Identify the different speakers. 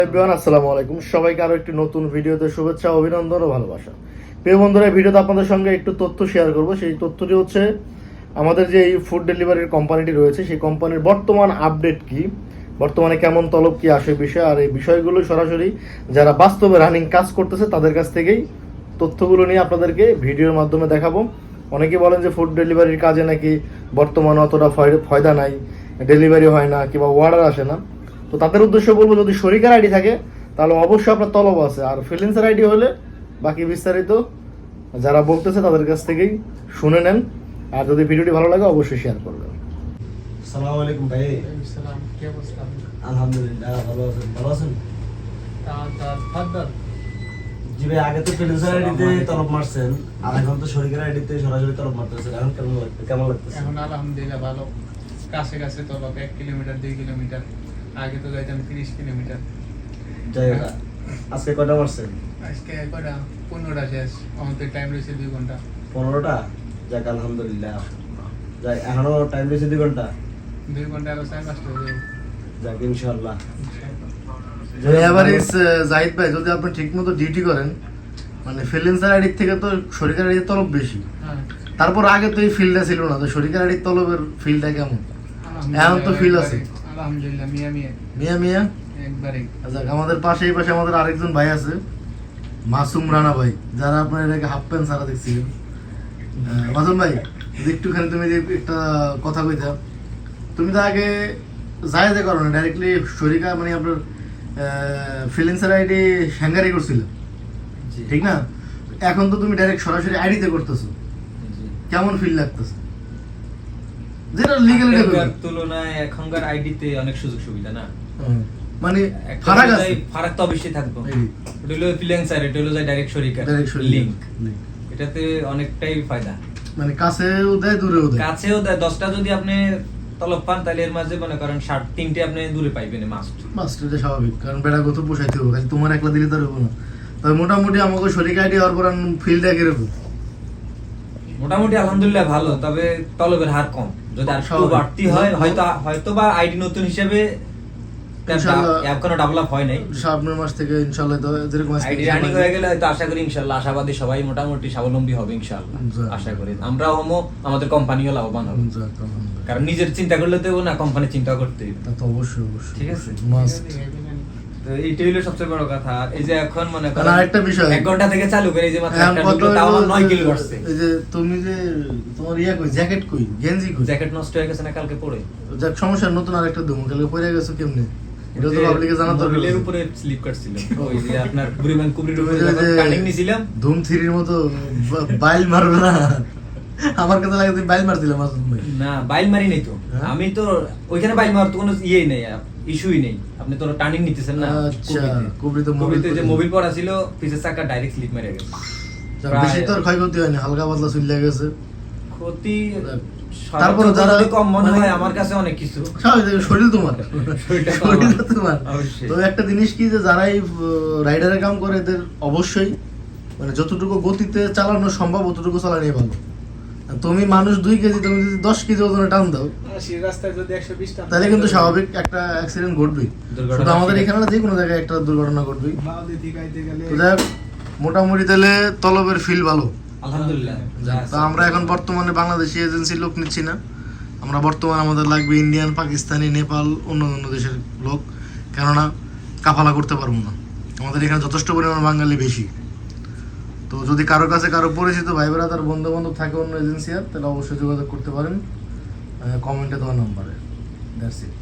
Speaker 1: আসসালামু আলাইকুম, সবাইকে আরো একটি নতুন ভিডিওতে শুভেচ্ছা, অভিনন্দন ও ভালোবাসা। প্রিয় বন্ধুরা, এই ভিডিওতে আপনাদের সঙ্গে একটু তথ্য শেয়ার করব। সেই তথ্যটি হচ্ছে আমাদের যে এই ফুড ডেলিভারির কোম্পানিটি রয়েছে সেই কোম্পানির বর্তমান আপডেট কি, বর্তমানে কেমন তলব কি আসে বিষয়, আর এই বিষয়গুলো সরাসরি যারা বাস্তবে রানিং কাজ করতেছে তাদের কাছ থেকেই তথ্যগুলো নিয়ে আপনাদেরকে ভিডিওর মাধ্যমে দেখাবো। অনেকে বলেন যে ফুড ডেলিভারির কাজে নাকি বর্তমানে অতটা ফায়দা নাই, ডেলিভারি হয় না কিংবা অর্ডার আসে না। তো তাদের উদ্দেশ্যে বলবো, যদি শরিকার আইডি থাকে তাহলে অবশ্যই আপনার তলব আছে, আর ফ্রিল্যান্সার আইডি হলে বাকি বিস্তারিত যারা বলতেছে তাদের কাছ থেকেই শুনে নেন। আর যদি ভিডিওটি ভালো লাগে অবশ্যই শেয়ার করবেন।
Speaker 2: আসসালামু আলাইকুম ভাই।
Speaker 3: সালাম, কি অবস্থা?
Speaker 2: আলহামদুলিল্লাহ, ভালো আছেন? ভালো আছেন?
Speaker 3: তাফাদ্দাল।
Speaker 2: জি ভাই, আগে তো ফ্রিল্যান্সার আইডিতে তলব মারছেন, আর এখন তো শরিকের আইডিতে সরাসরি তলব মারতেছেন। এখন কেমন লাগতেছে?
Speaker 3: এখন আলহামদুলিল্লাহ ভালো, কাছে কাছে তলব 1 কিলোমিটার 2 কিলোমিটার, আগে তো যাইতাম 30 কিলোমিটার।
Speaker 2: যাই হোক, আজকে কয়টা মারছেন?
Speaker 3: আজকে কয়টা 15টা শেষ, আমাদের টাইম রয়েছে 2 ঘন্টা।
Speaker 2: 15টা? যাক আলহামদুলিল্লাহ। যাই, এখনো টাইম রয়েছে 2 ঘন্টা।
Speaker 3: 2 ঘন্টা আরো 4-5টা হয়ে যাবে
Speaker 2: যাক ইনশাআল্লাহ।
Speaker 1: এভারেজ জাহিদ ভাই, যদি আপনি ঠিকমতো ডিউটি করেন, মানে ফ্রিল্যান্সার আইডি থেকে তো শরিকার আইডির তলব বেশি।
Speaker 3: হ্যাঁ,
Speaker 1: তারপর আগে তো এই ফিল্ডটা ছিল না, তো শরিকার আইডির তলবের ফিল্ডটা কেমন? এখন তো ফিল আছে
Speaker 3: আলহামদুলিল্লাহ, মিয়া মিয়া
Speaker 1: মিয়া মিয়া।
Speaker 3: একবারে।
Speaker 1: যাক, আমাদের পাশে এই পাশে আমাদের আরেকজন ভাই আছে, মাসুম রানা ভাই, যারা আপনার এটাকে হাফ প্যান্ট সারা দেখছিলেন। মাসুম ভাই, যদি একটুখানি তুমি যে একটা কথা কইতা, তুমি তো আগে জায়েজে করো না, ডাইরেক্টলি শরিকা মানে আপনার ফ্রিল্যান্সার আইডি হ্যাঙ্গারি করছিল, ঠিক না? এখন তো তুমি ডাইরেক্ট সরাসরি আইডিতে করতেছো, কেমন ফিল লাগতেছে? যেটা লিগ্যাল
Speaker 4: তুলনায় এখনকার আইডিতে অনেক সুযোগ সুবিধা না,
Speaker 1: মানে
Speaker 4: একটা
Speaker 1: ফারাক আছে।
Speaker 4: ফারাক তো অবশ্যই থাকবে।
Speaker 1: এই।
Speaker 4: এটা হলো ফ্রিল্যান্সার, এটা হলো ডাইরেক্ট শরিকার লিংক, এটাতে অনেকটাই ফায়দা।
Speaker 1: মানে কাছেও দেয় দূরেও দেয়।
Speaker 4: কাছেও দেয়, 10টা যদি আপনি তলব পান তাহলে এর মাঝে মনে করেন 3টে আপনি দূরে পাইবেন মাস্ট।
Speaker 1: এটা স্বাভাবিক, কারণ বেড়া কত পোষাইতে হবে, খালি তোমার একলা দিলে তো আর হবে না। তবে মোটামুটি আমাকে শরিক আইডি হওয়ার পর ফিল্ডটা কিরকম?
Speaker 4: মোটামুটি আলহামদুলিল্লাহ ভালো, তবে তলবের হার কম। যদি আর একটু বাড়তি হয় হয়তো বা আইডি নতুন হিসেবে এখনো ডেভেলপ হয় নাই।
Speaker 1: সামনের মাস থেকে ইনশাআল্লাহ যেরকম
Speaker 4: আইডি রানিং হয়ে গেলে হয়তো আশা করি ইনশাআল্লাহ, আশাবাদী সবাই মোটামুটি স্বাবলম্বী হবে ইনশাআল্লাহ। আশা করি আমরাও হমো, আমাদের কোম্পানিও লাভবান হবে, কারণ নিজের চিন্তা করলে তো না, কোম্পানি চিন্তা করতে হবে।
Speaker 1: তা তো অবশ্যই অবশ্যই,
Speaker 4: ঠিক আছে,
Speaker 1: মাস্ট।
Speaker 4: তো এইটাই হলো সবচেয়ে বড় কথা। এই যে এখন মনে করেন
Speaker 1: আরেকটা বিষয়,
Speaker 4: 1 ঘন্টা থেকে চালু করে এই যে মাত্র একটা ঢুকলো, তাও আমার 9 কিলো আসছে।
Speaker 1: এই যে তুমি যে তোমার কই, জ্যাকেট কই, গেঞ্জি কই?
Speaker 4: জ্যাকেট নষ্ট হয়ে গেছে না কালকে পরে?
Speaker 1: যাক, সমস্যা, নতুন আরেকটা দেবো, কালকে পরে গেছো কেমনে? এটা তো পাবলিকে জানা দরকার।
Speaker 4: মোবিলের উপরে স্লিপ কাটছিল, ওই যে আপনার বুড়িমান কুবরির উপরে কাটিং নিছিলাম,
Speaker 1: ধুম 3-র মতো বাইল মারবে না? আমার কাছে লাগে তুমি বাইল মারছিলাম।
Speaker 4: না, বাইল মারি নাই তো, আমি তো ওইখানে বাইল মারার তো কোনো ইয়েই নেই, ইস্যুই নেই। আপনি তো টার্নিং নিতেছেন না।
Speaker 1: আচ্ছা,
Speaker 4: কুবরিতে যে মোবিল পড়া ছিল, পিছের চাকা ডাইরেক্ট স্লিপ মেরে গেছে।
Speaker 1: বেশি তো আর ক্ষয়ক্ষতি হয়নি, হালকা পাতলা চুল গেছে।
Speaker 4: ক্ষতি
Speaker 1: তারপরে যারা
Speaker 4: কম মনে হয় আমার কাছে অনেক কিছু।
Speaker 1: শরীর তোমার, শরীরটা তোমার।
Speaker 4: অবশ্যই।
Speaker 1: তো একটা জিনিস কি, যে যারা এই রাইডারের কাম করে এদের অবশ্যই মানে যতটুকু গতিতে চালানো সম্ভব অতটুকু চালানো ভালো। তুমি মানুষ 2 কেজি, তুমি যদি 10 কেজি ওজনে টান দাও,
Speaker 3: সেই রাস্তায় যদি 120 টান,
Speaker 1: তাহলে কিন্তু স্বাভাবিক একটা অ্যাক্সিডেন্ট ঘটবেই। শুধু আমাদের এখানে না, যে কোনো জায়গায় একটা দুর্ঘটনা ঘটবেই।
Speaker 3: বাউদি দিগাইতে গেলে
Speaker 1: তো যাই হোক, মোটামুটি তাহলে তলবের ফিল ভালো,
Speaker 4: আলহামদুলিল্লাহ।
Speaker 1: তো আমরা এখন বর্তমানে বাংলাদেশি এজেন্সির লোক নিচ্ছি না, আমরা বর্তমানে আমাদের লাগবে ইন্ডিয়ান, পাকিস্তানি, নেপাল, অন্য অন্য দেশের লোক, কেননা কাফালা করতে পারবো না। আমাদের এখানে যথেষ্ট পরিমাণ বাঙালি বেশি। তো যদি কারো কাছে কারো পরিচিত ভাই ব্রাদার বন্ধু বান্ধব থাকে অন্য এজেন্সি, তাহলে অবশ্যই যোগাযোগ করতে পারেন কমেন্টে দেওয়া নাম্বারে। That's it.